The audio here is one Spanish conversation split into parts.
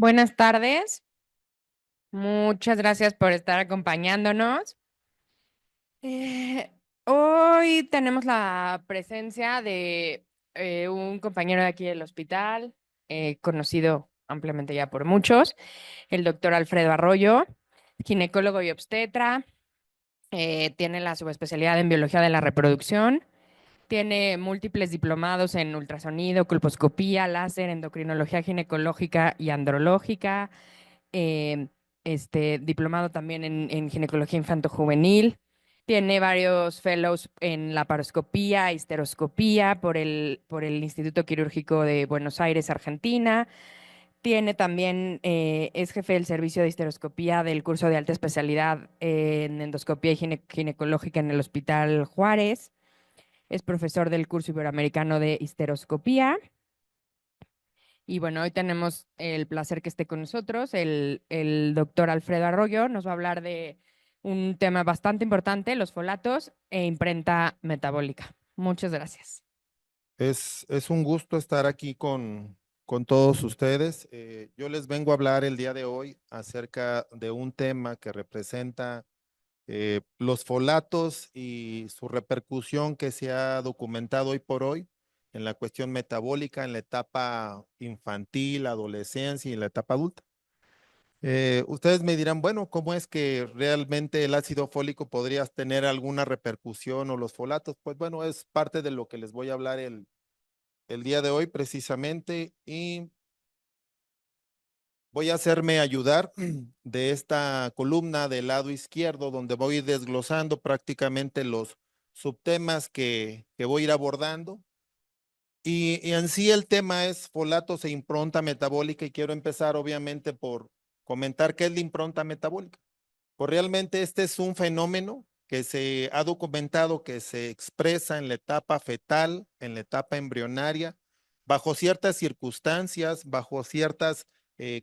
Buenas tardes, muchas gracias por estar acompañándonos. Eh, Hoy tenemos la presencia de un compañero de aquí del hospital, conocido ampliamente ya por muchos, el doctor Alfredo Arroyo, ginecólogo y obstetra, tiene la subespecialidad en biología de la reproducción, tiene múltiples diplomados en ultrasonido, colposcopía, láser, endocrinología ginecológica y andrológica, eh, diplomado también en ginecología infanto-juvenil. Tiene varios fellows en laparoscopía, histeroscopía por el Instituto Quirúrgico de Buenos Aires, Argentina. Tiene también, es jefe del servicio de histeroscopía del curso de alta especialidad en endoscopía y ginecológica en el Hospital Juárez. Es profesor del curso iberoamericano de histeroscopía. Y bueno, hoy tenemos el placer que esté con nosotros el doctor Alfredo Arroyo. Nos va a hablar de un tema bastante importante, los folatos e imprenta metabólica. Muchas gracias. Es un gusto estar aquí con todos ustedes. Yo les vengo a hablar el día de hoy acerca de un tema que representa los folatos y su repercusión que se ha documentado hoy por hoy en la cuestión metabólica en la etapa infantil, adolescencia y en la etapa adulta. Ustedes me dirán, bueno, ¿cómo es que realmente el ácido fólico podría tener alguna repercusión o los folatos? Pues bueno, es parte de lo que les voy a hablar el día de hoy precisamente y voy a hacerme ayudar de esta columna del lado izquierdo donde voy desglosando prácticamente los subtemas que voy a ir abordando y en sí el tema es folatos e impronta metabólica y quiero empezar obviamente por comentar qué es la impronta metabólica. Pues realmente este es un fenómeno que se ha documentado que se expresa en la etapa fetal, en la etapa embrionaria, bajo ciertas circunstancias, bajo ciertas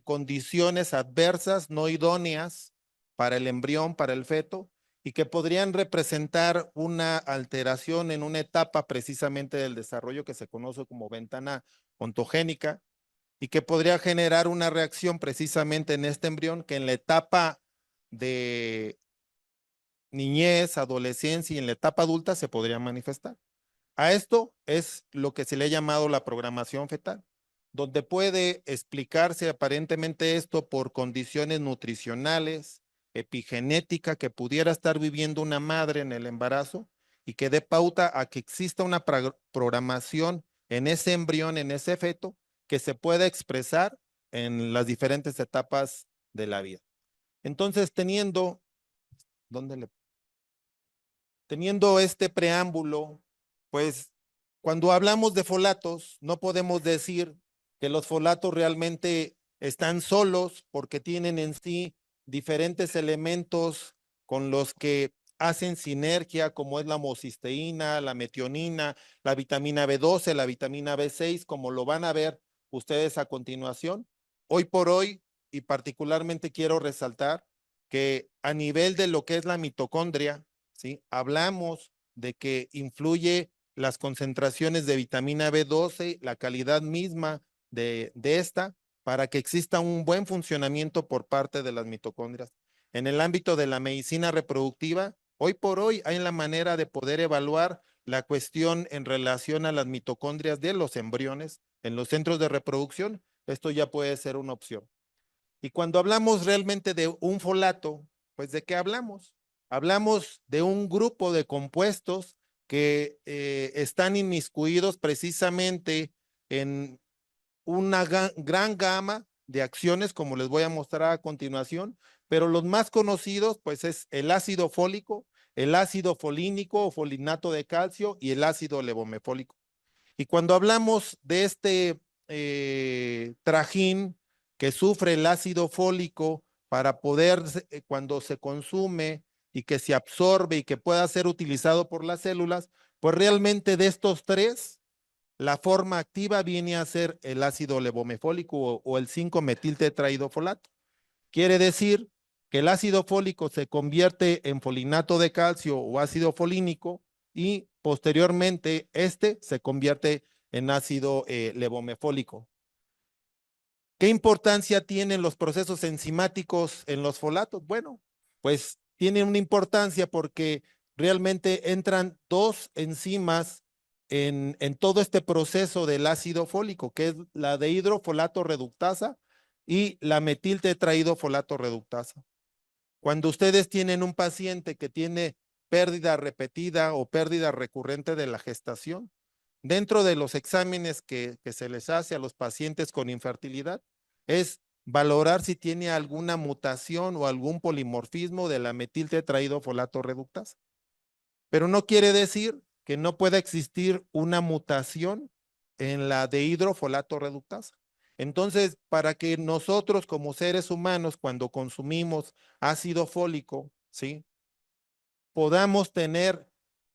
condiciones adversas, no idóneas para el embrión, para el feto, y que podrían representar una alteración en una etapa precisamente del desarrollo que se conoce como ventana ontogénica, y que podría generar una reacción precisamente en este embrión que en la etapa de niñez, adolescencia y en la etapa adulta se podría manifestar. A esto es lo que se le ha llamado la programación fetal, donde puede explicarse aparentemente esto por condiciones nutricionales, epigenética que pudiera estar viviendo una madre en el embarazo y que dé pauta a que exista una programación en ese embrión, en ese feto, que se pueda expresar en las diferentes etapas de la vida. Entonces, ¿dónde le teniendo este preámbulo, pues cuando hablamos de folatos, no podemos decir que los folatos realmente están solos porque tienen en sí diferentes elementos con los que hacen sinergia, como es la homocisteína, la metionina, la vitamina B12, la vitamina B6, como lo van a ver ustedes a continuación. Hoy por hoy, y particularmente quiero resaltar que a nivel de lo que es la mitocondria, ¿sí? Hablamos de que influye las concentraciones de vitamina B12, la calidad misma de esta, para que exista un buen funcionamiento por parte de las mitocondrias. En el ámbito de la medicina reproductiva, hoy por hoy hay la manera de poder evaluar la cuestión en relación a las mitocondrias de los embriones en los centros de reproducción. Esto ya puede ser una opción. Y cuando hablamos realmente de un folato, pues ¿de qué hablamos? Hablamos de un grupo de compuestos que están inmiscuidos precisamente en una gran gama de acciones, como les voy a mostrar a continuación, pero los más conocidos, pues es el ácido fólico, el ácido folínico o folinato de calcio y el ácido levomefólico. Y cuando hablamos de este trajín que sufre el ácido fólico para poder, cuando se consume y que se absorbe y que pueda ser utilizado por las células, pues realmente de estos tres, la forma activa viene a ser el ácido levomefólico o el 5-metiltetraidofolato. Quiere decir que el ácido fólico se convierte en folinato de calcio o ácido folínico y posteriormente este se convierte en ácido levomefólico. ¿Qué importancia tienen los procesos enzimáticos en los folatos? Bueno, pues tienen una importancia porque realmente entran dos enzimas en todo este proceso del ácido fólico, que es la dehidrofolato reductasa y la metiltetraidofolato reductasa. Cuando ustedes tienen un paciente que tiene pérdida repetida o pérdida recurrente de la gestación, dentro de los exámenes que se les hace a los pacientes con infertilidad, es valorar si tiene alguna mutación o algún polimorfismo de la metiltetraidofolato reductasa. Pero no quiere decir que no pueda existir una mutación en la dehidrofolato reductasa. Entonces, para que nosotros como seres humanos, cuando consumimos ácido fólico, ¿sí? Podamos tener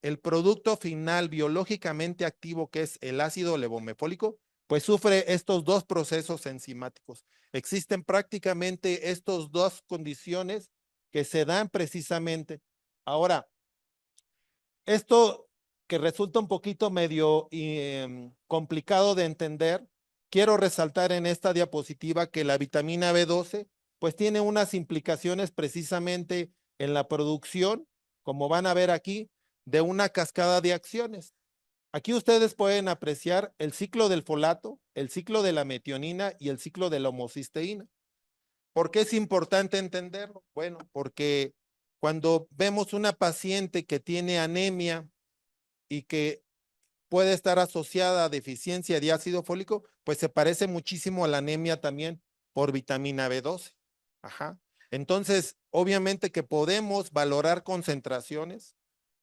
el producto final biológicamente activo, que es el ácido levomefólico, pues sufre estos dos procesos enzimáticos. Existen prácticamente estas dos condiciones que se dan precisamente. Ahora, esto que resulta un poquito medio complicado de entender, quiero resaltar en esta diapositiva que la vitamina B12 pues tiene unas implicaciones precisamente en la producción, como van a ver aquí, de una cascada de acciones. Aquí ustedes pueden apreciar el ciclo del folato, el ciclo de la metionina y el ciclo de la homocisteína. ¿Por qué es importante entenderlo? Bueno, porque cuando vemos una paciente que tiene anemia y que puede estar asociada a deficiencia de ácido fólico, pues se parece muchísimo a la anemia también por vitamina B12. Ajá. Entonces, obviamente que podemos valorar concentraciones.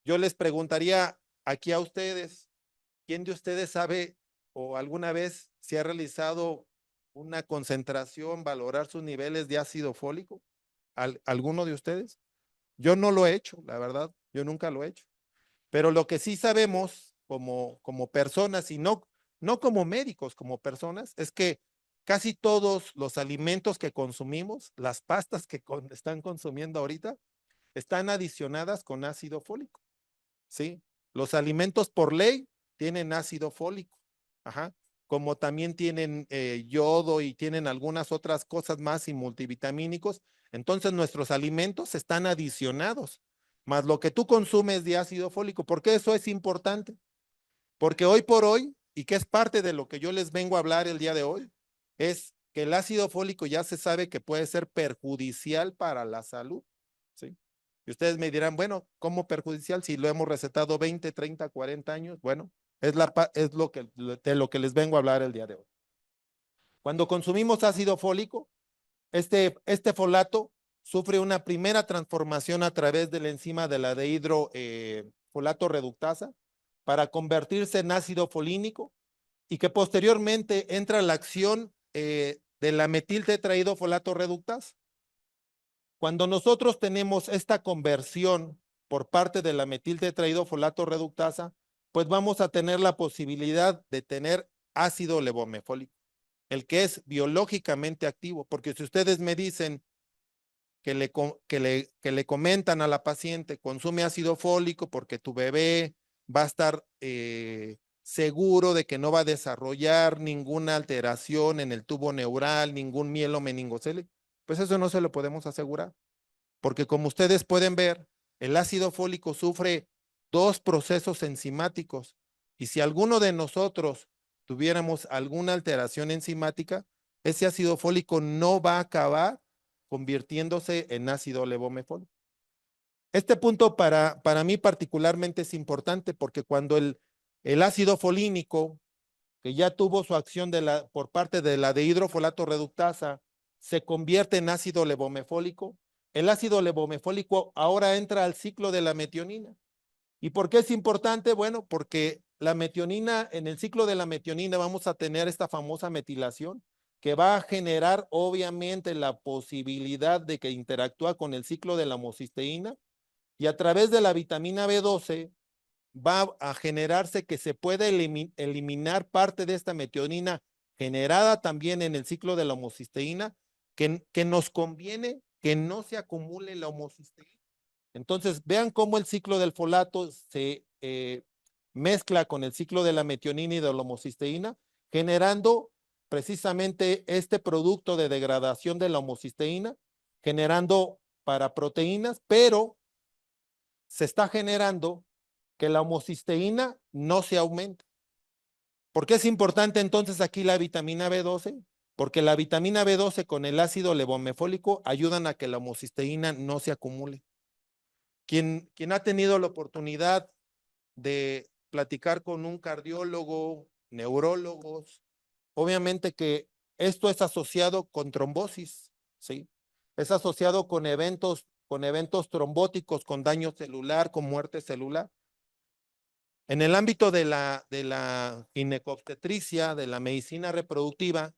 Yo les preguntaría aquí a ustedes, ¿quién de ustedes sabe o alguna vez se ha realizado una concentración, valorar sus niveles de ácido fólico? ¿Alguno de ustedes? Yo no lo he hecho, la verdad, yo nunca lo he hecho. Pero lo que sí sabemos como personas y no como médicos, como personas, es que casi todos los alimentos que consumimos, las pastas que están consumiendo ahorita, están adicionadas con ácido fólico, ¿sí? Los alimentos por ley tienen ácido fólico, ajá, como también tienen yodo y tienen algunas otras cosas más y multivitamínicos. Entonces nuestros alimentos están adicionados, más lo que tú consumes de ácido fólico. ¿Por qué eso es importante? Porque hoy por hoy, y que es parte de lo que yo les vengo a hablar el día de hoy, es que el ácido fólico ya se sabe que puede ser perjudicial para la salud, ¿sí? Y ustedes me dirán, bueno, ¿cómo perjudicial si lo hemos recetado 20, 30, 40 años? Bueno, es de lo que les vengo a hablar el día de hoy. Cuando consumimos ácido fólico, este folato sufre una primera transformación a través de la enzima de la dehidrofolato reductasa para convertirse en ácido folínico y que posteriormente entra la acción de la metiltetraidofolato reductasa. Cuando nosotros tenemos esta conversión por parte de la metiltetraidofolato reductasa, pues vamos a tener la posibilidad de tener ácido levomefólico, el que es biológicamente activo, porque si ustedes me dicen que le comentan a la paciente, consume ácido fólico porque tu bebé va a estar seguro de que no va a desarrollar ninguna alteración en el tubo neural, ningún mielo meningocele, pues eso no se lo podemos asegurar, porque como ustedes pueden ver, el ácido fólico sufre dos procesos enzimáticos y si alguno de nosotros tuviéramos alguna alteración enzimática, ese ácido fólico no va a acabar convirtiéndose en ácido levomefólico. Este punto para mí particularmente es importante porque cuando el ácido folínico, que ya tuvo su acción por parte de la dehidrofolato reductasa, se convierte en ácido levomefólico, el ácido levomefólico ahora entra al ciclo de la metionina. ¿Y por qué es importante? Bueno, porque la metionina, en el ciclo de la metionina vamos a tener esta famosa metilación que va a generar obviamente la posibilidad de que interactúa con el ciclo de la homocisteína y a través de la vitamina B12 va a generarse que se puede eliminar parte de esta metionina generada también en el ciclo de la homocisteína, que nos conviene que no se acumule la homocisteína. Entonces, vean cómo el ciclo del folato se mezcla con el ciclo de la metionina y de la homocisteína, generando precisamente este producto de degradación de la homocisteína, generando para proteínas, pero se está generando que la homocisteína no se aumente. ¿Por qué es importante entonces aquí la vitamina B12? Porque la vitamina B12 con el ácido levomefólico ayudan a que la homocisteína no se acumule. Quien ha tenido la oportunidad de platicar con un cardiólogo, neurólogos, obviamente que esto es asociado con trombosis, ¿sí? Es asociado con eventos trombóticos, con daño celular, con muerte celular. En el ámbito de la ginecobstetricia, de la medicina reproductiva,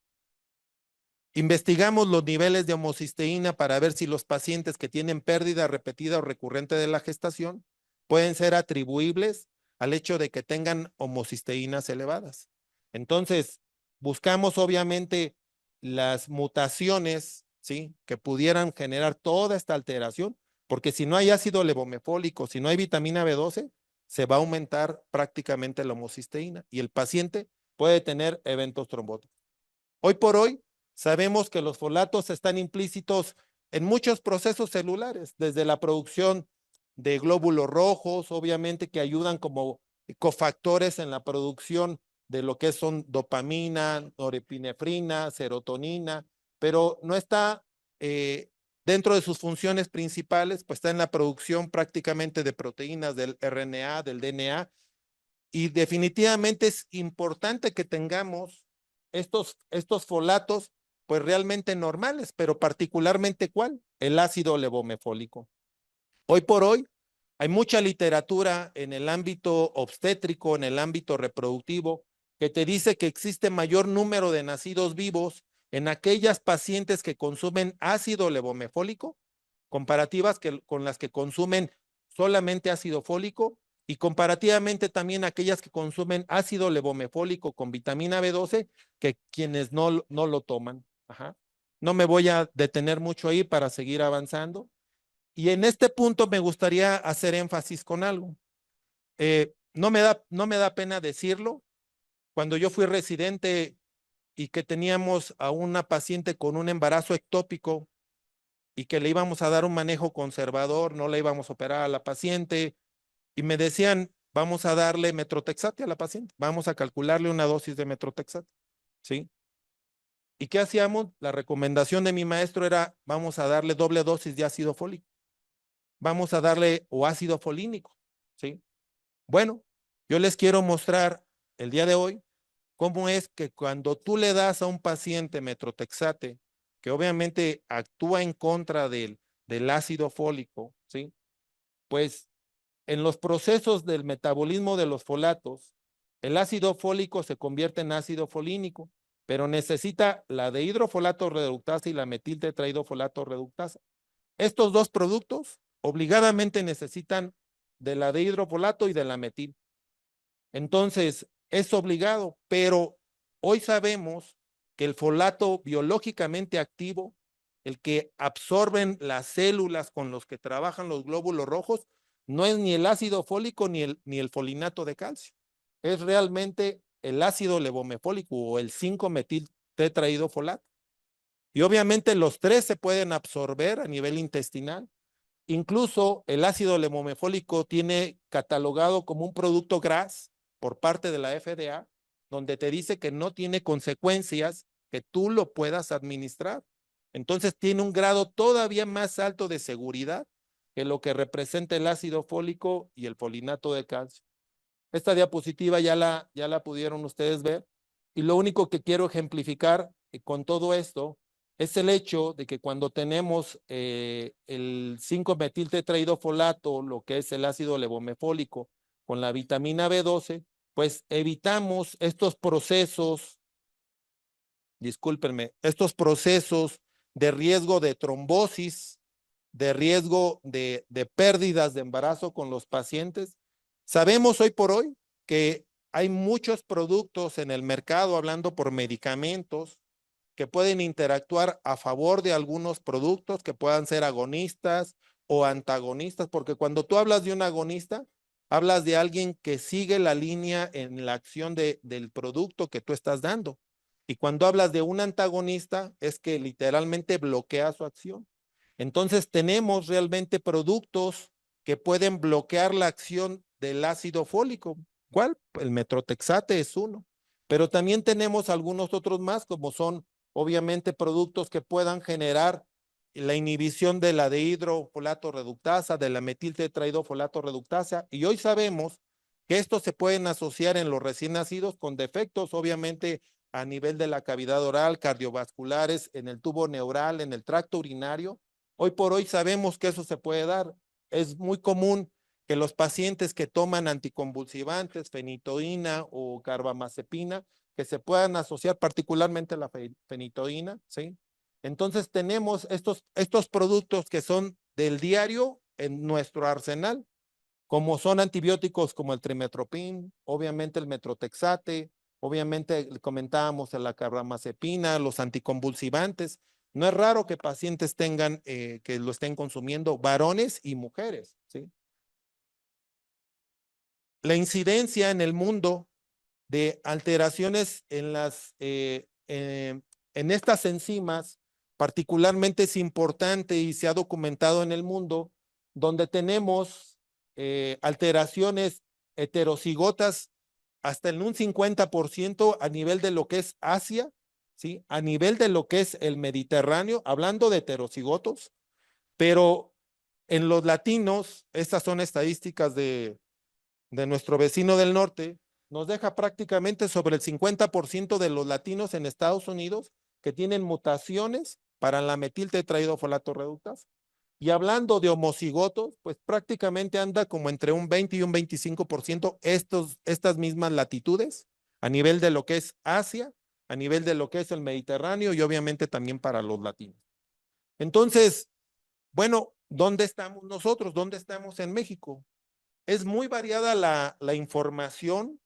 investigamos los niveles de homocisteína para ver si los pacientes que tienen pérdida repetida o recurrente de la gestación pueden ser atribuibles al hecho de que tengan homocisteínas elevadas. Entonces, buscamos obviamente las mutaciones, ¿sí?, que pudieran generar toda esta alteración, porque si no hay ácido levomefólico, si no hay vitamina B12, se va a aumentar prácticamente la homocisteína y el paciente puede tener eventos trombóticos. Hoy por hoy, sabemos que los folatos están implícitos en muchos procesos celulares, desde la producción de glóbulos rojos, obviamente que ayudan como cofactores en la producción de lo que son dopamina, norepinefrina, serotonina, pero no está dentro de sus funciones principales, pues está en la producción prácticamente de proteínas del RNA, del DNA, y definitivamente es importante que tengamos estos folatos, pues realmente normales, pero particularmente ¿cuál? El ácido levomefólico. Hoy por hoy hay mucha literatura en el ámbito obstétrico, en el ámbito reproductivo, que te dice que existe mayor número de nacidos vivos en aquellas pacientes que consumen ácido levomefólico, comparativas con las que consumen solamente ácido fólico y comparativamente también aquellas que consumen ácido levomefólico con vitamina B12 que quienes no lo toman. Ajá. No me voy a detener mucho ahí para seguir avanzando. Y en este punto me gustaría hacer énfasis con algo. No me da pena decirlo. Cuando yo fui residente y que teníamos a una paciente con un embarazo ectópico y que le íbamos a dar un manejo conservador, no le íbamos a operar a la paciente, y me decían, vamos a darle metrotexate a la paciente, vamos a calcularle una dosis de metrotexate, ¿sí? ¿Y qué hacíamos? La recomendación de mi maestro era, vamos a darle doble dosis de ácido fólico, vamos a darle o ácido folínico, ¿sí? Bueno, yo les quiero mostrar el día de hoy cómo es que cuando tú le das a un paciente metrotexate, que obviamente actúa en contra del ácido fólico, ¿sí? Pues en los procesos del metabolismo de los folatos, el ácido fólico se convierte en ácido folínico, pero necesita la dehidrofolato reductasa y la metiltetraidrofolato reductasa. Estos dos productos obligadamente necesitan de la dehidrofolato y de la metil. Entonces, es obligado, pero hoy sabemos que el folato biológicamente activo, el que absorben las células con los que trabajan los glóbulos rojos, no es ni el ácido fólico ni el folinato de calcio. Es realmente el ácido levomefólico o el 5-metil tetraidrofolato. Y obviamente los tres se pueden absorber a nivel intestinal. Incluso el ácido levomefólico tiene catalogado como un producto GRAS por parte de la FDA, donde te dice que no tiene consecuencias que tú lo puedas administrar. Entonces tiene un grado todavía más alto de seguridad que lo que representa el ácido fólico y el folinato de calcio. Esta diapositiva ya la pudieron ustedes ver y lo único que quiero ejemplificar con todo esto es el hecho de que cuando tenemos el 5-metiltetraidrofolato, lo que es el ácido levomefólico, con la vitamina B12, pues evitamos estos procesos, discúlpenme, estos procesos de riesgo de trombosis, de riesgo de pérdidas de embarazo con los pacientes. Sabemos hoy por hoy que hay muchos productos en el mercado, hablando por medicamentos, que pueden interactuar a favor de algunos productos que puedan ser agonistas o antagonistas, porque cuando tú hablas de un agonista, hablas de alguien que sigue la línea en la acción del producto que tú estás dando. Y cuando hablas de un antagonista, es que literalmente bloquea su acción. Entonces tenemos realmente productos que pueden bloquear la acción del ácido fólico. ¿Cuál? El metrotexate es uno. Pero también tenemos algunos otros más, como son obviamente productos que puedan generar la inhibición de la dehidrofolato reductasa, de la metiltetraidofolato reductasa. Y hoy sabemos que estos se pueden asociar en los recién nacidos con defectos, obviamente, a nivel de la cavidad oral, cardiovasculares, en el tubo neural, en el tracto urinario. Hoy por hoy sabemos que eso se puede dar. Es muy común que los pacientes que toman anticonvulsivantes, fenitoína o carbamazepina, que se puedan asociar particularmente la fenitoína, ¿sí? Entonces tenemos estos productos que son del diario en nuestro arsenal, como son antibióticos como el trimetoprim, obviamente el metrotexate, obviamente comentábamos la carbamazepina, los anticonvulsivantes. No es raro que pacientes tengan, que lo estén consumiendo varones y mujeres, ¿sí? La incidencia en el mundo de alteraciones en estas enzimas, particularmente es importante y se ha documentado en el mundo, donde tenemos alteraciones heterocigotas hasta en un 50% a nivel de lo que es Asia, ¿sí? A nivel de lo que es el Mediterráneo, hablando de heterocigotos, pero en los latinos, estas son estadísticas de nuestro vecino del norte, nos deja prácticamente sobre el 50% de los latinos en Estados Unidos que tienen mutaciones para la metiltetraidofolato reductasa. Y hablando de homocigotos, pues prácticamente anda como entre un 20 y un 25% estas mismas latitudes a nivel de lo que es Asia, a nivel de lo que es el Mediterráneo y obviamente también para los latinos. Entonces, bueno, ¿dónde estamos nosotros? ¿Dónde estamos en México? Es muy variada la información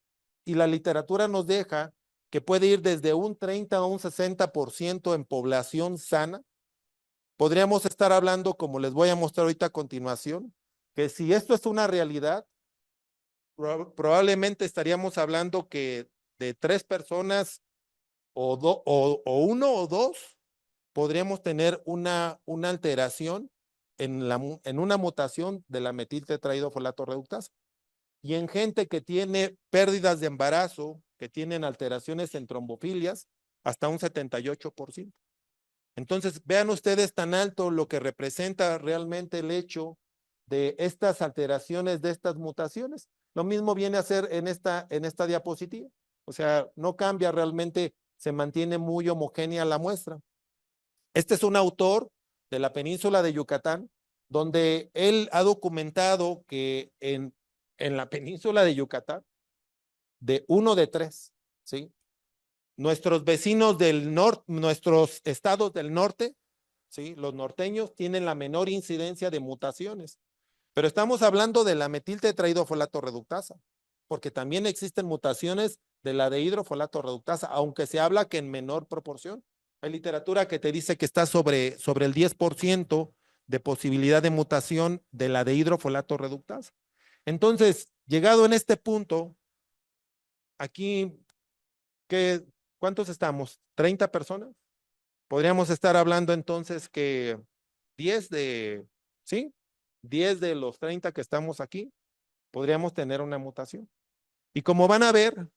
y la literatura nos deja que puede ir desde un 30 a un 60% en población sana. Podríamos estar hablando, como les voy a mostrar ahorita a continuación, que si esto es una realidad, probablemente estaríamos hablando que de 3 personas o uno o dos podríamos tener una alteración en una mutación de la metiltetraidofolato reductasa. Y en gente que tiene pérdidas de embarazo, que tienen alteraciones en trombofilias, hasta un 78%. Entonces, vean ustedes tan alto lo que representa realmente el hecho de estas alteraciones, de estas mutaciones. Lo mismo viene a ser en esta diapositiva. O sea, no cambia realmente, se mantiene muy homogénea la muestra. Este es un autor de la península de Yucatán, donde él ha documentado que en la península de Yucatán, de 1 de 3, ¿sí? Nuestros vecinos del norte, nuestros estados del norte, ¿sí? Los norteños tienen la menor incidencia de mutaciones. Pero estamos hablando de la metiltetraidofolato reductasa, porque también existen mutaciones de la dehidrofolato reductasa, aunque se habla que en menor proporción. Hay literatura que te dice que está sobre el 10% de posibilidad de mutación de la dehidrofolato reductasa. Entonces, llegado en este punto, aquí, ¿qué, ¿cuántos estamos? ¿30 personas? Podríamos estar hablando entonces que 10 ¿sí? 10 de los 30 que estamos aquí podríamos tener una mutación. Y como van a ver,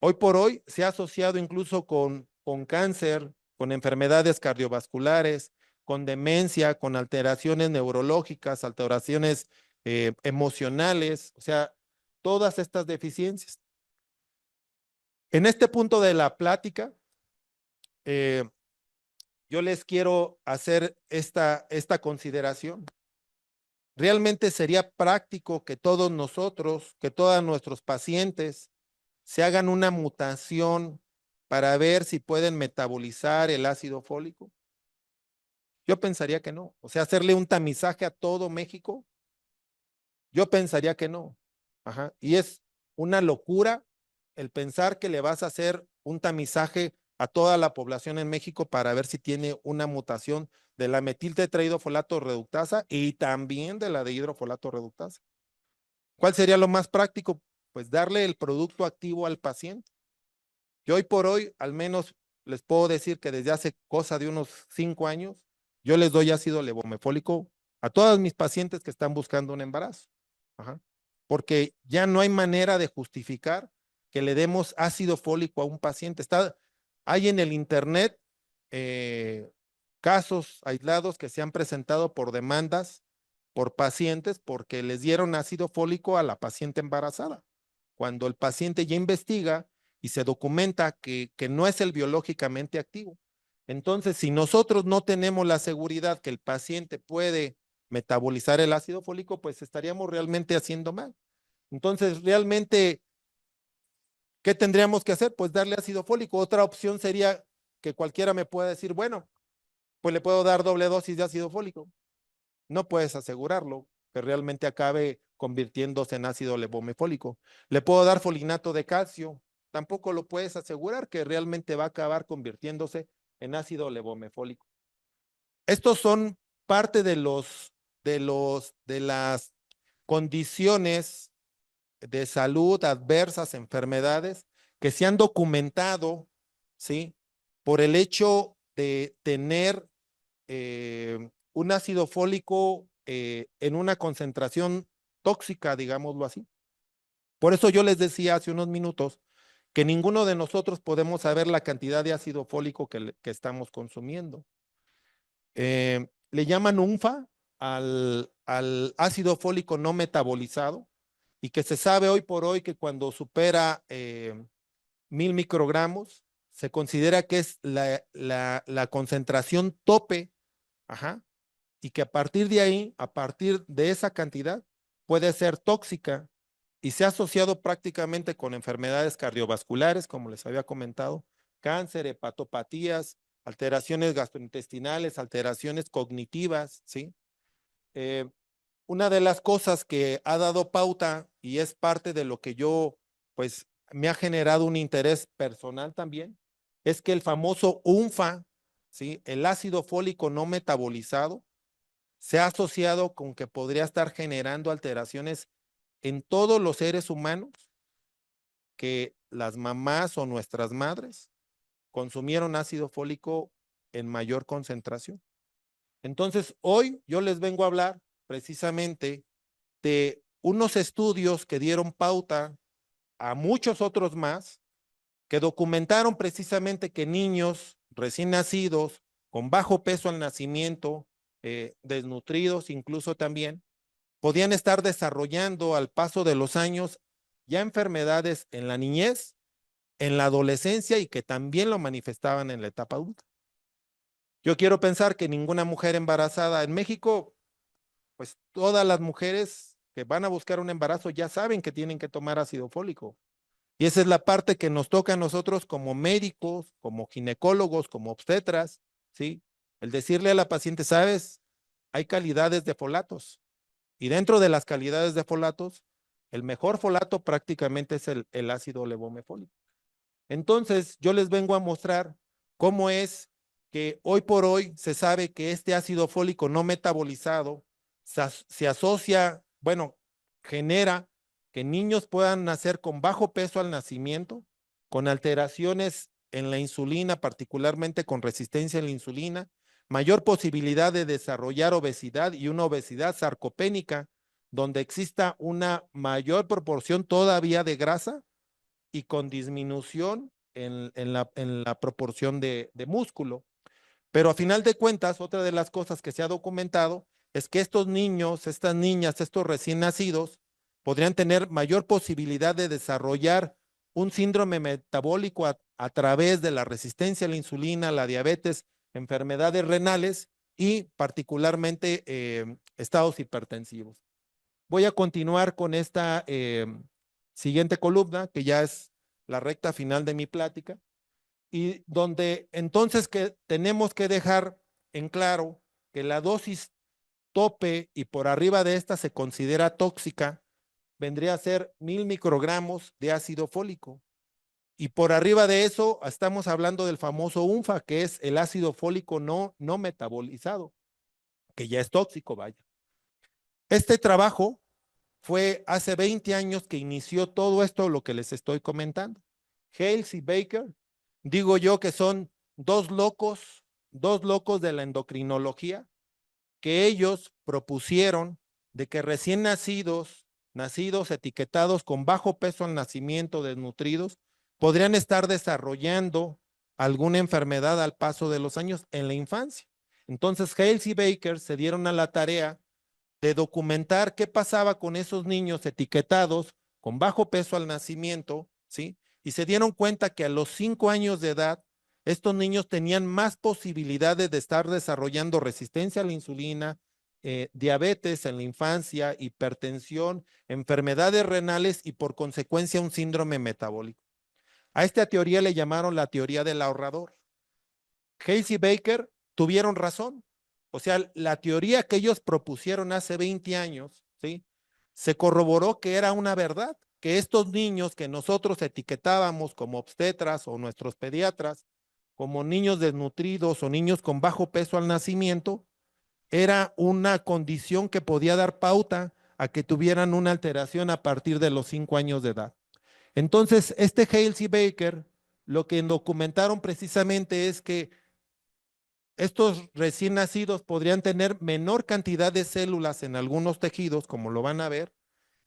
hoy por hoy se ha asociado incluso con cáncer, con enfermedades cardiovasculares, con demencia, con alteraciones neurológicas, alteraciones emocionales, o sea, todas estas deficiencias. En este punto de la plática, eh, yo les quiero hacer esta consideración. Realmente sería práctico que todos nosotros, que todos nuestros pacientes se hagan una mutación para ver si pueden metabolizar el ácido fólico. Yo pensaría que no. O sea, hacerle un tamizaje a todo México, yo pensaría que no. Ajá. Y es una locura el pensar que le vas a hacer un tamizaje a toda la población en México para ver si tiene una mutación de la metiltetraidofolato reductasa y también de la dehidrofolato reductasa. ¿Cuál sería lo más práctico? Pues darle el producto activo al paciente. Que hoy por hoy, al menos les puedo decir que desde hace cosa de unos 5 años, yo les doy ácido levomefólico a todas mis pacientes que están buscando un embarazo. Ajá. Porque ya no hay manera de justificar que le demos ácido fólico a un paciente. Hay en el internet eh, casos aislados que se han presentado por demandas por pacientes porque les dieron ácido fólico a la paciente embarazada. Cuando el paciente ya investiga y se documenta que no es el biológicamente activo. Entonces, si nosotros no tenemos la seguridad que el paciente puede metabolizar el ácido fólico, pues estaríamos realmente haciendo mal. Entonces, realmente, ¿qué tendríamos que hacer? Pues darle ácido fólico. Otra opción sería que cualquiera me pueda decir, bueno, pues le puedo dar doble dosis de ácido fólico. No puedes asegurarlo que realmente acabe convirtiéndose en ácido levomefólico. Le puedo dar folinato de calcio. Tampoco lo puedes asegurar que realmente va a acabar convirtiéndose en ácido levomefólico. Estos son parte de las condiciones de salud adversas, enfermedades que se han documentado, ¿sí? Por el hecho de tener un ácido fólico en una concentración tóxica, digámoslo así. Por eso yo les decía hace unos minutos que ninguno de nosotros podemos saber la cantidad de ácido fólico que estamos consumiendo. Le llaman UNFA al ácido fólico no metabolizado y que se sabe hoy por hoy que cuando supera 1000 microgramos se considera que es la concentración tope, ajá, y que a partir de ahí, a partir de esa cantidad, puede ser tóxica y se ha asociado prácticamente con enfermedades cardiovasculares, como les había comentado, cáncer, hepatopatías, alteraciones gastrointestinales, alteraciones cognitivas, ¿sí? Eh, una de las cosas que ha dado pauta y es parte de lo que yo, pues, me ha generado un interés personal también, es que el famoso UNFA, ¿sí? El ácido fólico no metabolizado, se ha asociado con que podría estar generando alteraciones en todos los seres humanos que las mamás o nuestras madres consumieron ácido fólico en mayor concentración. Entonces, hoy yo les vengo a hablar precisamente de unos estudios que dieron pauta a muchos otros más, que documentaron precisamente que niños recién nacidos, con bajo peso al nacimiento, desnutridos incluso también, podían estar desarrollando al paso de los años ya enfermedades en la niñez, en la adolescencia y que también lo manifestaban en la etapa adulta. Yo quiero pensar que ninguna mujer embarazada en México, pues todas las mujeres que van a buscar un embarazo ya saben que tienen que tomar ácido fólico. Y esa es la parte que nos toca a nosotros como médicos, como ginecólogos, como obstetras, ¿sí? El decirle a la paciente, sabes, hay calidades de folatos. Y dentro de las calidades de folatos, el mejor folato prácticamente es el ácido levomefólico. Entonces, yo les vengo a mostrar cómo es que hoy por hoy se sabe que este ácido fólico no metabolizado se asocia, bueno, genera que niños puedan nacer con bajo peso al nacimiento, con alteraciones en la insulina, particularmente con resistencia a la insulina, mayor posibilidad de desarrollar obesidad y una obesidad sarcopénica, donde exista una mayor proporción todavía de grasa y con disminución en la proporción de músculo. Pero a final de cuentas, otra de las cosas que se ha documentado es que estos niños, estas niñas, estos recién nacidos, podrían tener mayor posibilidad de desarrollar un síndrome metabólico a través de la resistencia a la insulina, la diabetes, enfermedades renales y particularmente estados hipertensivos. Voy a continuar con esta siguiente columna, que ya es la recta final de mi plática, y donde entonces que tenemos que dejar en claro que la dosis tope y por arriba de esta se considera tóxica, vendría a ser 1000 microgramos de ácido fólico. Y por arriba de eso estamos hablando del famoso UNFA, que es el ácido fólico no metabolizado, que ya es tóxico, vaya. Este trabajo fue hace 20 años que inició todo esto, lo que les estoy comentando. Hales y Baker, digo yo que son dos locos de la endocrinología, que ellos propusieron de que recién nacidos etiquetados con bajo peso al nacimiento, desnutridos, podrían estar desarrollando alguna enfermedad al paso de los años en la infancia. Entonces, Hales y Baker se dieron a la tarea de documentar qué pasaba con esos niños etiquetados con bajo peso al nacimiento, ¿sí? Y se dieron cuenta que a los 5 años de edad, estos niños tenían más posibilidades de estar desarrollando resistencia a la insulina, diabetes en la infancia, hipertensión, enfermedades renales y por consecuencia un síndrome metabólico. A esta teoría le llamaron la teoría del ahorrador. Hales y Baker tuvieron razón. O sea, la teoría que ellos propusieron hace 20 años, ¿sí? Se corroboró que era una verdad, que estos niños que nosotros etiquetábamos como obstetras o nuestros pediatras, como niños desnutridos o niños con bajo peso al nacimiento, era una condición que podía dar pauta a que tuvieran una alteración a partir de los 5 años de edad. Entonces, este Hales y Baker lo que documentaron precisamente es que estos recién nacidos podrían tener menor cantidad de células en algunos tejidos, como lo van a ver,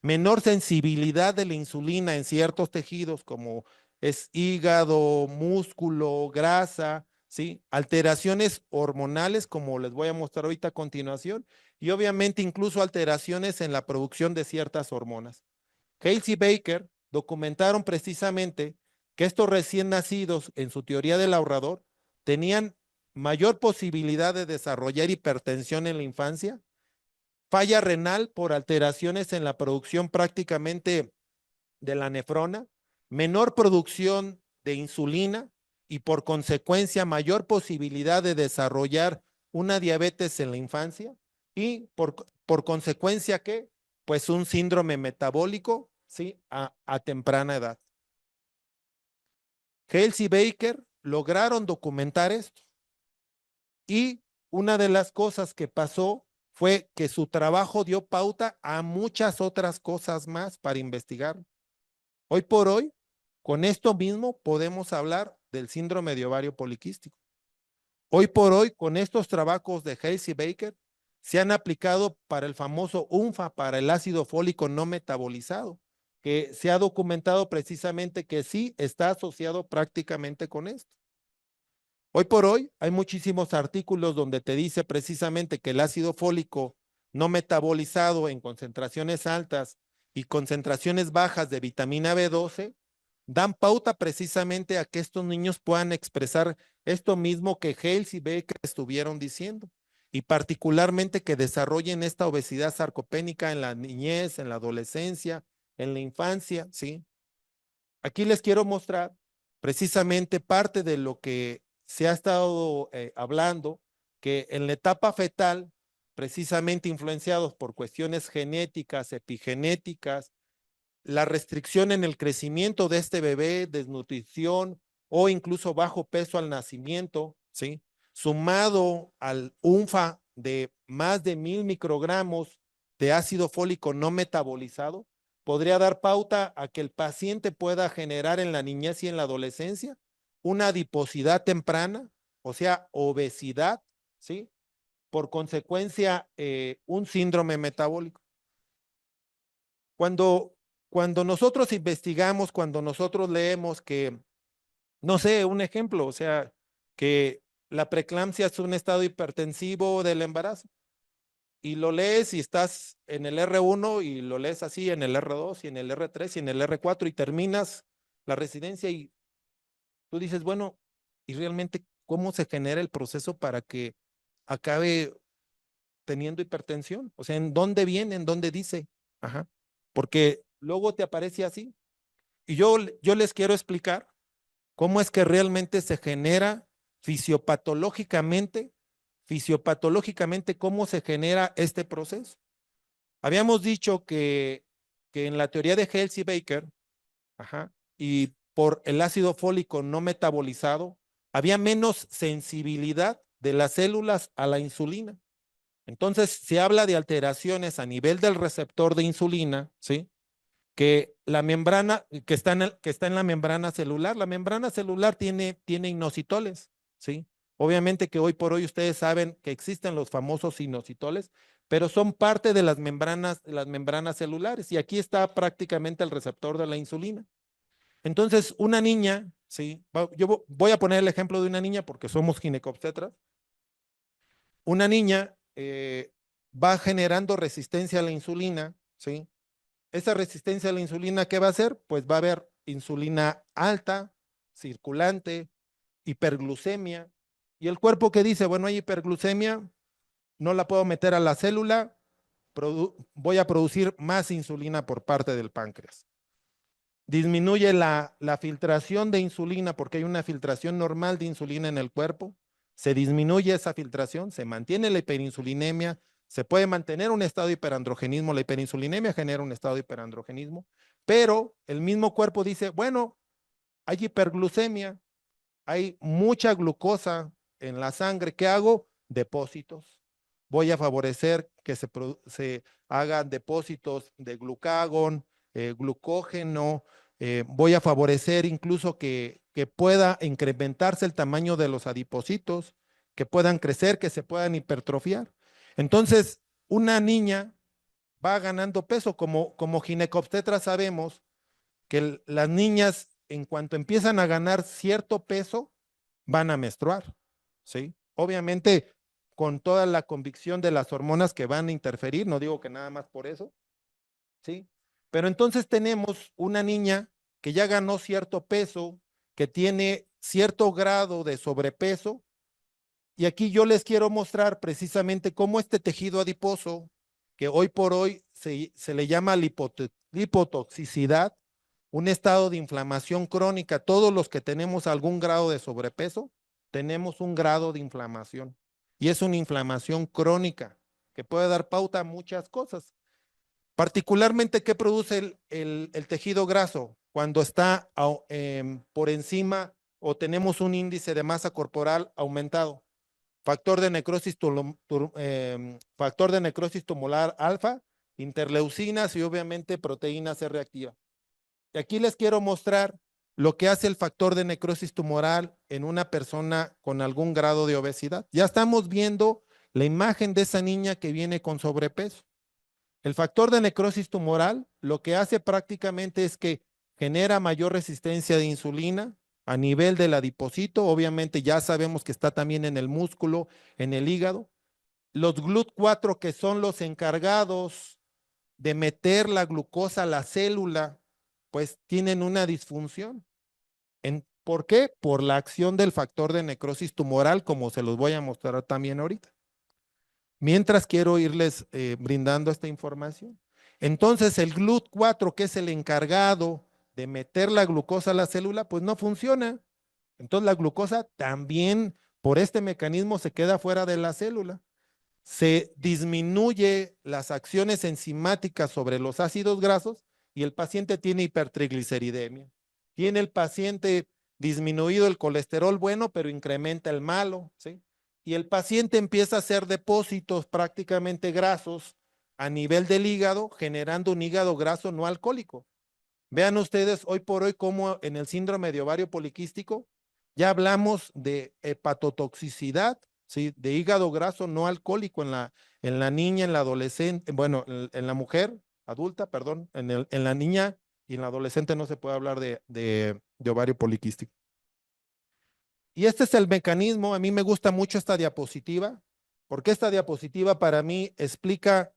menor sensibilidad de la insulina en ciertos tejidos, como es hígado, músculo, grasa, ¿sí? Alteraciones hormonales, como les voy a mostrar ahorita a continuación, y obviamente incluso alteraciones en la producción de ciertas hormonas. Hales y Baker documentaron precisamente que estos recién nacidos, en su teoría del ahorrador, tenían mayor posibilidad de desarrollar hipertensión en la infancia, falla renal por alteraciones en la producción prácticamente de la nefrona, menor producción de insulina y por consecuencia mayor posibilidad de desarrollar una diabetes en la infancia y por consecuencia que pues un síndrome metabólico, ¿sí? A temprana edad. Hales y Baker lograron documentar esto y una de las cosas que pasó fue que su trabajo dio pauta a muchas otras cosas más para investigar. Hoy por hoy, con esto mismo podemos hablar del síndrome de ovario poliquístico. Hoy por hoy, con estos trabajos de Hales y Baker, se han aplicado para el famoso UNFA, para el ácido fólico no metabolizado, que se ha documentado precisamente que sí está asociado prácticamente con esto. Hoy por hoy hay muchísimos artículos donde te dice precisamente que el ácido fólico no metabolizado en concentraciones altas y concentraciones bajas de vitamina B12 dan pauta precisamente a que estos niños puedan expresar esto mismo que Hales y Baker estuvieron diciendo, y particularmente que desarrollen esta obesidad sarcopénica en la niñez, en la adolescencia, en la infancia, ¿sí? Aquí les quiero mostrar precisamente parte de lo que se ha estado hablando, que en la etapa fetal, precisamente influenciados por cuestiones genéticas, epigenéticas, la restricción en el crecimiento de este bebé, desnutrición o incluso bajo peso al nacimiento, ¿sí? Sumado al UNFA de más de 1000 microgramos de ácido fólico no metabolizado, podría dar pauta a que el paciente pueda generar en la niñez y en la adolescencia una adiposidad temprana, o sea, obesidad, ¿sí? Por consecuencia, un síndrome metabólico. Cuando, cuando nosotros investigamos, cuando nosotros leemos que, no sé, un ejemplo, o sea, que la preeclampsia es un estado hipertensivo del embarazo, y lo lees y estás en el R1 y lo lees así en el R2 y en el R3 y en el R4 y terminas la residencia y tú dices, bueno, ¿y realmente cómo se genera el proceso para que acabe teniendo hipertensión? O sea, ¿en dónde viene? ¿En dónde dice? Ajá. Porque luego te aparece así. Y yo les quiero explicar cómo es que realmente se genera fisiopatológicamente, fisiopatológicamente, cómo se genera este proceso. Habíamos dicho que en la teoría de Hales y Baker, ajá, y por el ácido fólico no metabolizado, había menos sensibilidad de las células a la insulina. Entonces, se habla de alteraciones a nivel del receptor de insulina, ¿sí? Que la membrana, que está en la membrana celular tiene inositoles. ¿sí? Obviamente que hoy por hoy ustedes saben que existen los famosos inositoles, pero son parte de las membranas celulares y aquí está prácticamente el receptor de la insulina. Entonces, una niña, ¿sí? Yo voy a poner el ejemplo de una niña porque somos ginecobstetras. Una niña va generando resistencia a la insulina, ¿sí? Esa resistencia a la insulina, ¿qué va a hacer? Pues va a haber insulina alta, circulante, hiperglucemia. Y el cuerpo que dice, bueno, hay hiperglucemia, no la puedo meter a la célula, voy a producir más insulina por parte del páncreas. Disminuye la filtración de insulina porque hay una filtración normal de insulina en el cuerpo. Se disminuye esa filtración, se mantiene la hiperinsulinemia, se puede mantener un estado de hiperandrogenismo. La hiperinsulinemia genera un estado de hiperandrogenismo, pero el mismo cuerpo dice, bueno, hay hiperglucemia, hay mucha glucosa en la sangre. ¿Qué hago? Depósitos. Voy a favorecer que se hagan depósitos de glucagón, glucógeno. Voy a favorecer incluso que pueda incrementarse el tamaño de los adipocitos, que puedan crecer, que se puedan hipertrofiar. Entonces, una niña va ganando peso. Como ginecobstetra sabemos que las niñas, en cuanto empiezan a ganar cierto peso, van a menstruar, ¿sí? Obviamente, con toda la convicción de las hormonas que van a interferir, no digo que nada más por eso, ¿sí? Pero entonces tenemos una niña que ya ganó cierto peso, que tiene cierto grado de sobrepeso, y aquí yo les quiero mostrar precisamente cómo este tejido adiposo, que hoy por hoy se le llama lipotoxicidad, un estado de inflamación crónica. Todos los que tenemos algún grado de sobrepeso, tenemos un grado de inflamación. Y es una inflamación crónica que puede dar pauta a muchas cosas. Particularmente, ¿qué produce el tejido graso? Cuando está por encima o tenemos un índice de masa corporal aumentado. Factor de necrosis tumoral alfa, interleucinas y obviamente proteína C reactiva. Y aquí les quiero mostrar lo que hace el factor de necrosis tumoral en una persona con algún grado de obesidad. Ya estamos viendo la imagen de esa niña que viene con sobrepeso. El factor de necrosis tumoral lo que hace prácticamente es que genera mayor resistencia de insulina a nivel del adipocito. Obviamente ya sabemos que está también en el músculo, en el hígado. Los GLUT4 que son los encargados de meter la glucosa a la célula, pues tienen una disfunción. ¿Por qué? Por la acción del factor de necrosis tumoral, como se los voy a mostrar también ahorita. Mientras quiero irles brindando esta información. Entonces, el GLUT4, que es el encargado de meter la glucosa a la célula, pues no funciona. Entonces, la glucosa también por este mecanismo se queda fuera de la célula. Se disminuye las acciones enzimáticas sobre los ácidos grasos y el paciente tiene hipertrigliceridemia. Tiene el paciente disminuido el colesterol bueno, pero incrementa el malo, ¿sí? Y el paciente empieza a hacer depósitos prácticamente grasos a nivel del hígado, generando un hígado graso no alcohólico. Vean ustedes hoy por hoy cómo en el síndrome de ovario poliquístico ya hablamos de hepatotoxicidad, ¿sí? De hígado graso no alcohólico en la niña, en la adolescente, bueno, en la mujer adulta, perdón, en la niña y en la adolescente no se puede hablar de ovario poliquístico. Y este es el mecanismo. A mí me gusta mucho esta diapositiva, porque esta diapositiva para mí explica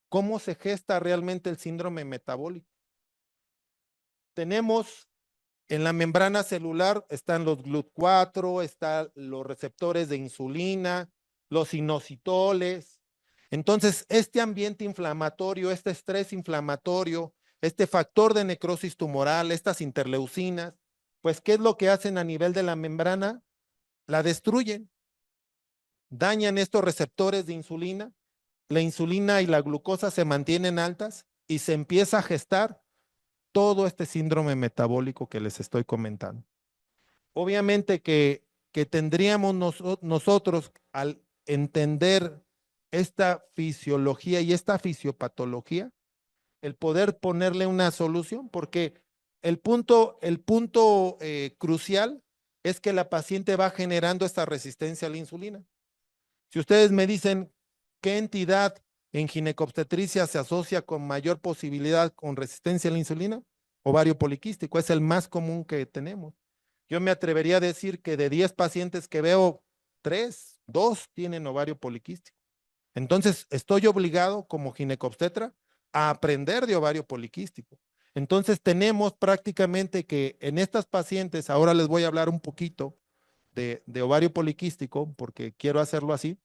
cómo se gesta realmente el síndrome metabólico. Tenemos en la membrana celular, están los GLUT4, están los receptores de insulina, los inositoles. Entonces, este ambiente inflamatorio, este estrés inflamatorio, este factor de necrosis tumoral, estas interleucinas, pues, ¿qué es lo que hacen a nivel de la membrana? La destruyen, dañan estos receptores de insulina, la insulina y la glucosa se mantienen altas y se empieza a gestar todo este síndrome metabólico que les estoy comentando. Obviamente que tendríamos nosotros al entender esta fisiología y esta fisiopatología, el poder ponerle una solución, porque el punto crucial es que la paciente va generando esta resistencia a la insulina. Si ustedes me dicen qué entidad en ginecobstetricia se asocia con mayor posibilidad con resistencia a la insulina, ovario poliquístico, es el más común que tenemos. Yo me atrevería a decir que de 10 pacientes que veo, 3, 2 tienen ovario poliquístico. Entonces, estoy obligado como ginecobstetra a aprender de ovario poliquístico. Entonces, tenemos prácticamente que en estas pacientes, ahora les voy a hablar un poquito de ovario poliquístico, porque quiero hacerlo así.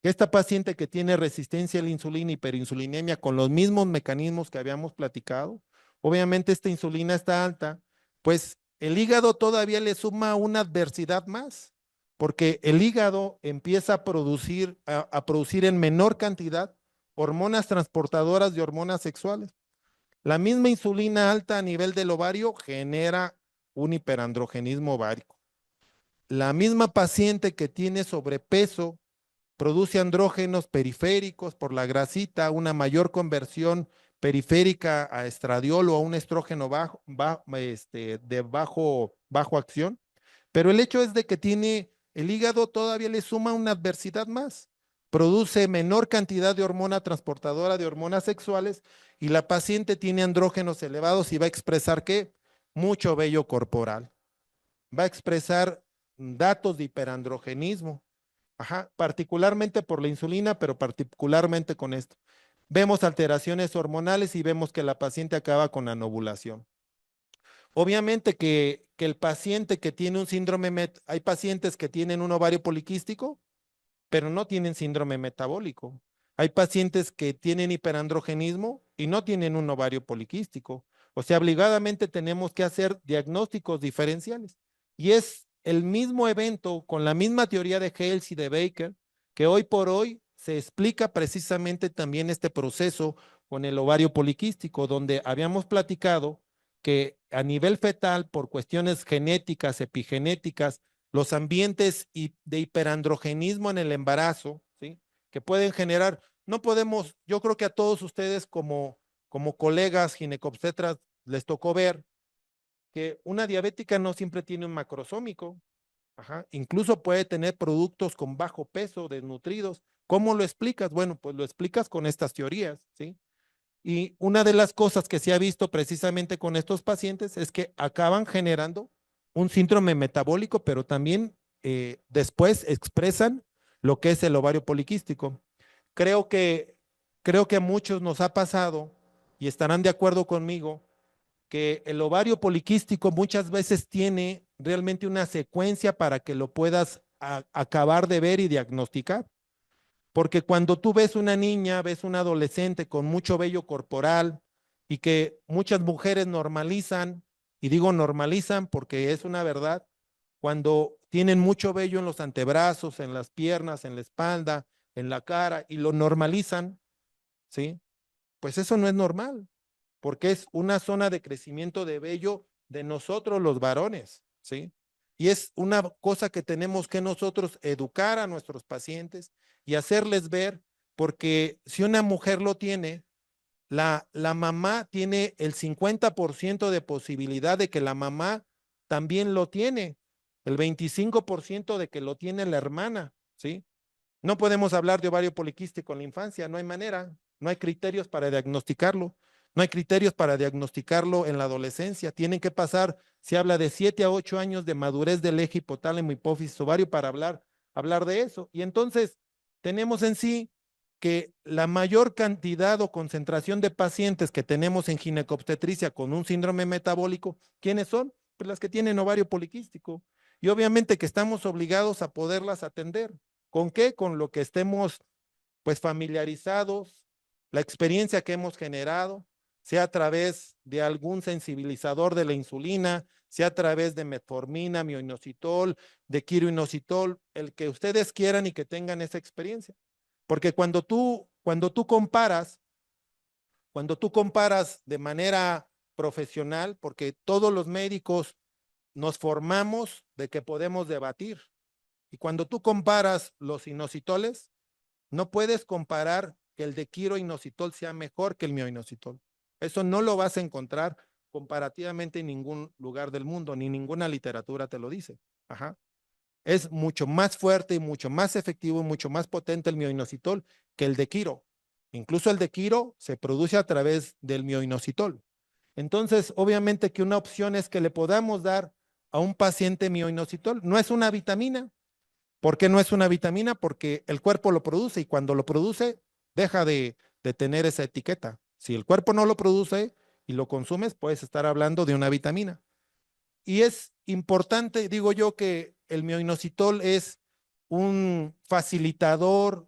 Esta paciente que tiene resistencia a la insulina, hiperinsulinemia, con los mismos mecanismos que habíamos platicado, obviamente esta insulina está alta, pues el hígado todavía le suma una adversidad más, porque el hígado empieza a producir en menor cantidad hormonas transportadoras de hormonas sexuales. La misma insulina alta a nivel del ovario genera un hiperandrogenismo ovárico. La misma paciente que tiene sobrepeso produce andrógenos periféricos por la grasita, una mayor conversión periférica a estradiol o a un estrógeno de bajo acción. Pero el hecho es de que tiene el hígado todavía le suma una adversidad más. Produce menor cantidad de hormona transportadora de hormonas sexuales y la paciente tiene andrógenos elevados y va a expresar ¿qué? Mucho vello corporal. Va a expresar datos de hiperandrogenismo. Ajá, particularmente por la insulina, pero particularmente con esto. Vemos alteraciones hormonales y vemos que la paciente acaba con anovulación. Obviamente que el paciente que tiene un síndrome, hay pacientes que tienen un ovario poliquístico, pero no tienen síndrome metabólico. Hay pacientes que tienen hiperandrogenismo y no tienen un ovario poliquístico. O sea, obligadamente tenemos que hacer diagnósticos diferenciales. Y es el mismo evento con la misma teoría de Hales y de Baker que hoy por hoy se explica precisamente también este proceso con el ovario poliquístico, donde habíamos platicado que a nivel fetal, por cuestiones genéticas, epigenéticas, los ambientes de hiperandrogenismo en el embarazo, ¿sí? Que pueden generar, no podemos, yo creo que a todos ustedes como colegas ginecobstetras les tocó ver que una diabética no siempre tiene un macrosómico, ajá, incluso puede tener productos con bajo peso, desnutridos. ¿Cómo lo explicas? Bueno, pues lo explicas con estas teorías, ¿sí? Y una de las cosas que se ha visto precisamente con estos pacientes es que acaban generando un síndrome metabólico, pero también después expresan lo que es el ovario poliquístico. Creo que, creo que a muchos nos ha pasado y estarán de acuerdo conmigo que el ovario poliquístico muchas veces tiene realmente una secuencia para que lo puedas acabar de ver y diagnosticar. Porque cuando tú ves una niña, ves un adolescente con mucho vello corporal y que muchas mujeres normalizan, y digo normalizan porque es una verdad, cuando tienen mucho vello en los antebrazos, en las piernas, en la espalda, en la cara, y lo normalizan, ¿sí? Pues eso no es normal, porque es una zona de crecimiento de vello de nosotros los varones, ¿sí? Y es una cosa que tenemos que nosotros educar a nuestros pacientes y hacerles ver, porque si una mujer lo tiene, la mamá tiene el 50% de posibilidad de que la mamá también lo tiene, el 25% de que lo tiene la hermana, ¿sí? No podemos hablar de ovario poliquístico en la infancia, no hay manera, no hay criterios para diagnosticarlo, no hay criterios para diagnosticarlo en la adolescencia. Tienen que pasar, se habla de 7 a 8 años de madurez del eje hipotálamo, hipófisis, ovario para hablar de eso. Y entonces tenemos en sí que la mayor cantidad o concentración de pacientes que tenemos en ginecobstetricia con un síndrome metabólico, ¿quiénes son? Pues las que tienen ovario poliquístico. Y obviamente que estamos obligados a poderlas atender. ¿Con qué? Con lo que estemos pues familiarizados, la experiencia que hemos generado, sea a través de algún sensibilizador de la insulina, sea a través de metformina, mioinositol, de quiroinositol, el que ustedes quieran y que tengan esa experiencia. Porque cuando tú comparas de manera profesional, porque todos los médicos nos formamos de que podemos debatir. Y cuando tú comparas los inositoles, no puedes comparar que el de quiroinositol sea mejor que el mioinositol. Eso no lo vas a encontrar comparativamente en ningún lugar del mundo, ni ninguna literatura te lo dice. Ajá. Es mucho más fuerte y mucho más efectivo y mucho más potente el mioinositol que el de Quiro. Incluso el de Quiro se produce a través del mioinositol. Entonces, obviamente que una opción es que le podamos dar a un paciente mioinositol. No es una vitamina. ¿Por qué no es una vitamina? Porque el cuerpo lo produce y cuando lo produce deja de tener esa etiqueta. Si el cuerpo no lo produce y lo consumes, puedes estar hablando de una vitamina. Y es importante, digo yo, que el mioinositol es un facilitador,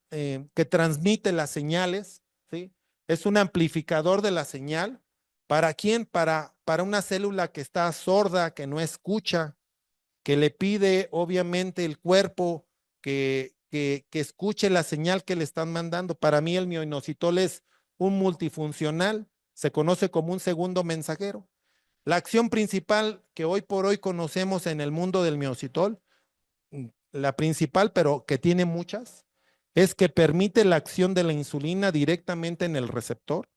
que transmite las señales, ¿sí? Es un amplificador de la señal. ¿Para quién? Para una célula que está sorda, que no escucha, que le pide obviamente el cuerpo que escuche la señal que le están mandando. Para mí el mioinositol es un multifuncional, se conoce como un segundo mensajero. La acción principal que hoy por hoy conocemos en el mundo del mioxitol, la principal, pero que tiene muchas, es que permite la acción de la insulina directamente en el receptor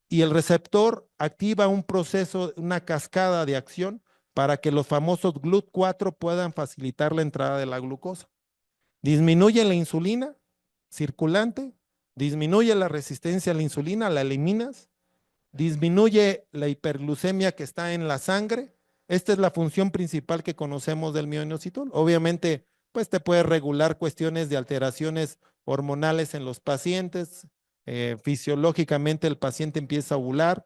y el receptor activa un proceso, una cascada de acción para que los famosos GLUT4 puedan facilitar la entrada de la glucosa. Disminuye la insulina circulante, disminuye la resistencia a la insulina, la eliminas, disminuye la hiperglucemia que está en la sangre. Esta es la función principal que conocemos del mioinositol. Obviamente, pues te puede regular cuestiones de alteraciones hormonales en los pacientes. Fisiológicamente el paciente empieza a ovular.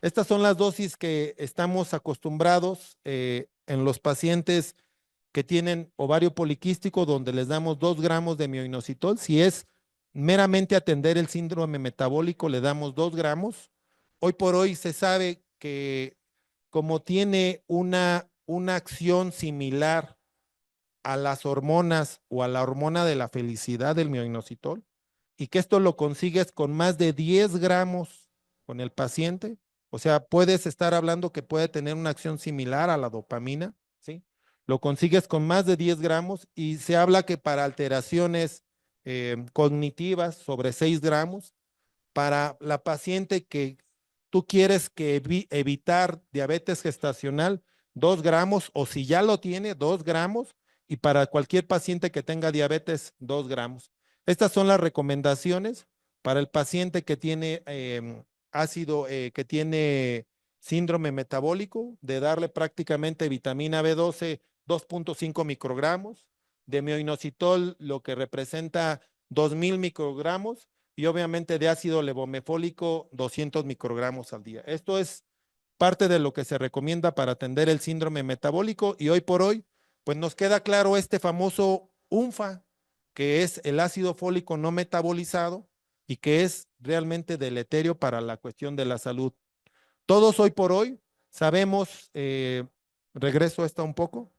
Estas son las dosis que estamos acostumbrados en los pacientes que tienen ovario poliquístico, donde les damos 2 gramos de mioinositol. Si es meramente atender el síndrome metabólico, le damos 2 gramos. Hoy por hoy se sabe que como tiene una acción similar a las hormonas o a la hormona de la felicidad del mioinositol, y que esto lo consigues con más de 10 gramos con el paciente, o sea, puedes estar hablando que puede tener una acción similar a la dopamina, ¿sí? Lo consigues con más de 10 gramos y se habla que para alteraciones cognitivas sobre 6 gramos, para la paciente que tú quieres que evitar diabetes gestacional, 2 gramos, o si ya lo tiene, 2 gramos, y para cualquier paciente que tenga diabetes, 2 gramos. Estas son las recomendaciones para el paciente que tiene ácido, que tiene síndrome metabólico, de darle prácticamente vitamina B12, 2.5 microgramos, de mioinositol, lo que representa 2,000 microgramos, y obviamente de ácido levomefólico 200 microgramos al día. Esto es parte de lo que se recomienda para atender el síndrome metabólico y hoy por hoy, pues nos queda claro este famoso UNFA, que es el ácido fólico no metabolizado y que es realmente deleterio para la cuestión de la salud. Todos hoy por hoy sabemos, regreso a esta un poco,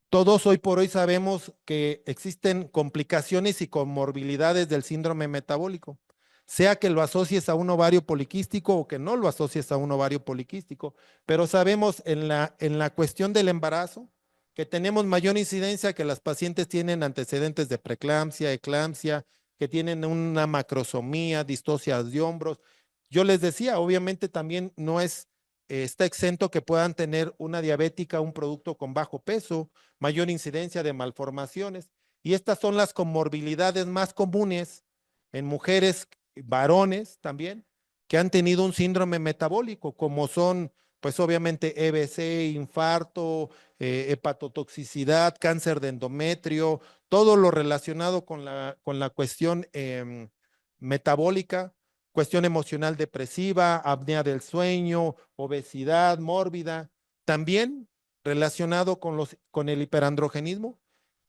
todos hoy por hoy sabemos que existen complicaciones y comorbilidades del síndrome metabólico, sea que lo asocies a un ovario poliquístico o que no lo asocies a un ovario poliquístico, pero sabemos en la cuestión del embarazo que tenemos mayor incidencia, que las pacientes tienen antecedentes de preeclampsia, eclampsia, que tienen una macrosomía, distocias de hombros. Yo les decía, obviamente también no es, está exento que puedan tener una diabética, un producto con bajo peso, mayor incidencia de malformaciones. Y estas son las comorbilidades más comunes en mujeres, varones también, que han tenido un síndrome metabólico, como son, pues obviamente, EBC, infarto, hepatotoxicidad, cáncer de endometrio, todo lo relacionado con la cuestión metabólica, cuestión emocional depresiva, apnea del sueño, obesidad mórbida. También relacionado con el hiperandrogenismo.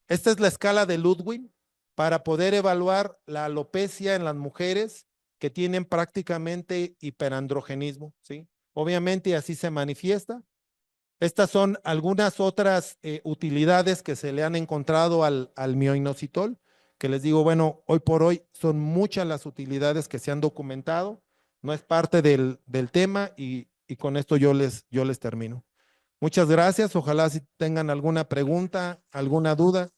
Esta es la escala de Ludwig para poder evaluar la alopecia en las mujeres que tienen prácticamente hiperandrogenismo, ¿sí? Obviamente así se manifiesta. Estas son algunas otras utilidades que se le han encontrado al mioinositol, que les digo, bueno, hoy por hoy son muchas las utilidades que se han documentado, no es parte del tema y con esto yo les termino. Muchas gracias. Ojalá si tengan alguna pregunta, alguna duda.